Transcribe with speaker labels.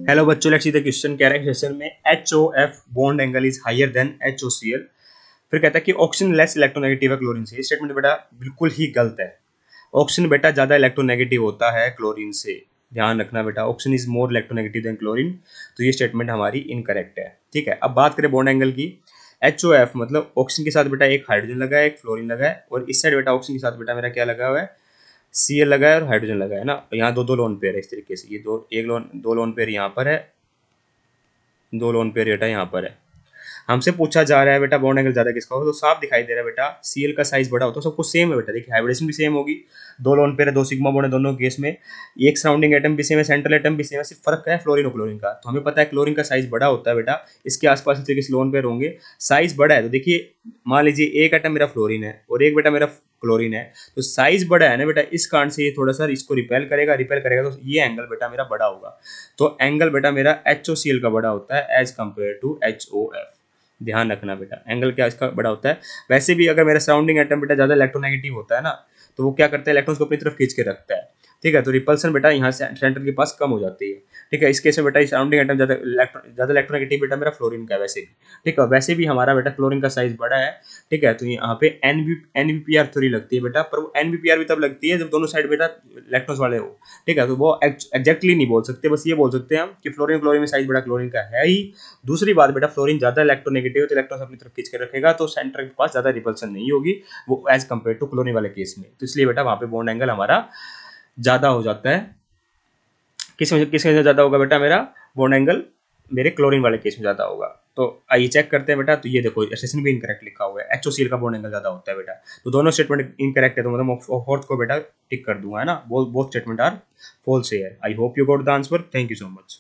Speaker 1: Hello बच्चों, let's see the question. कह रहा है क्वेश्चन में HOF bond angle is higher than HOCl। फिर कहता है कि ऑक्सीजन लेस इलेक्ट्रोनेगेटिव है क्लोरीन से। ये स्टेटमेंट बेटा बिल्कुल ही गलत है। ऑक्सीजन बेटा ज्यादा इलेक्ट्रोनेगेटिव होता है क्लोरीन से। ध्यान रखना बेटा, oxygen is more electronegative than chlorine. तो ये स्टेटमेंट हमारी इनकरेक्ट है। ठीक है, अब बात करें बॉन्ड एंगल की। HOF मतलब ऑक्सीजन के साथ बेटा एक हाइड्रोजन लगा है, एक फ्लोरीन लगा है, और इस साइड बेटा ऑक्सीजन के साथ बेटा मेरा क्या लगा हुआ है, Cl लगा है और हाइड्रोजन लगा है ना। यहाँ दो दो लोन पेयर है इस तरीके से। ये दो लोन पेयर यहाँ पर है, दो लोन पेयर बेटा यहाँ पर है। हमसे पूछा जा रहा है बेटा बॉन्ड एंगल ज्यादा किसका होगा, तो साफ दिखाई दे रहा है बेटा Cl का साइज बड़ा होता है। सब कुछ सेम है बेटा, देखिए हाइब्रिडेशन भी सेम होगी, दो लोन पेयर है, दो सिग्मा बॉन्ड है दोनों केस में, एक सराउंडिंग एटम भी सेम है, सेंट्रल एटम भी सेम है। सिर्फ फर्क क्या है, फ्लोरीन और क्लोरीन का। तो हमें पता है क्लोरीन का साइज बड़ा होता है बेटा, इसके आसपास इस तरीके से लोन पेयर होंगे, साइज बड़ा है। तो देखिए मान लीजिए एक एटम मेरा फ्लोरीन है और एक बेटा मेरा क्लोरीन है, तो साइज बड़ा है ना बेटा, इस कारण से ये थोड़ा सा इसको रिपेल करेगा, तो ये एंगल बेटा मेरा बड़ा होगा। तो एंगल बेटा मेरा HOCl का बड़ा होता है एज कंपेयर टू HOF। ध्यान रखना बेटा, एंगल क्या इसका बड़ा होता है। वैसे भी अगर मेरा सराउंडिंग एटम बेटा ज्यादा इलेक्ट्रोनेगेटिव होता है ना, तो वो क्या करता है, इलेक्ट्रॉन्स को अपनी तरफ खींच के रखता है। ठीक है, तो रिपल्सन बेटा यहाँ से सेंटर के पास कम हो जाती है। ठीक है, इस केस में बेटा सराउंडिंग एटम ज्यादा इलेक्ट्रोनेगेटिव बेटा मेरा फ्लोरीन का है वैसे भी। ठीक है, वैसे भी हमारा बेटा क्लोरीन का साइज बड़ा है। ठीक है, तो यहाँ पे NVPR थ्योरी लगती है बेटा, पर वो NVPR भी तब लगती है जब दोनों साइड बेटा इलेक्ट्रॉन्स वाले हो। ठीक है, तो वो एग्जैक्टली नहीं बोल सकते, बस ये बोल सकते हैं हम कि फ्लोरीन क्लोरीन में साइज बड़ा क्लोरीन का है ही। दूसरी बात बेटा, फ्लोरीन ज्यादा इलेक्ट्रोनेगेटिव, तो इलेक्ट्रॉन्स अपनी तरफ खींच के रखेगा, तो सेंटर के पास ज्यादा रिपल्सन नहीं होगी वो एज कम्पेयर टू क्लोरीन वाले केस में। तो इसलिए बेटा वहां पे बॉन्ड एंगल हमारा ज्यादा हो जाता है। किस में ज्यादा होगा बेटा मेरा बॉन्ड एंगल, मेरे क्लोरीन वाले केस में ज्यादा होगा। तो आइए चेक करते हैं बेटा। तो ये देखो स्टेशन भी इनकरेक्ट लिखा हुआ है, HOCl का बॉन्ड एंगल ज्यादा होता है बेटा। तो दोनों स्टेटमेंट इनकरेक्ट है, तो मतलब फोर्थ को बेटा टिक कर दूंगा, है ना। बोथ स्टेटमेंट आर फॉल्स है। I hope you got the answer. Thank you so much.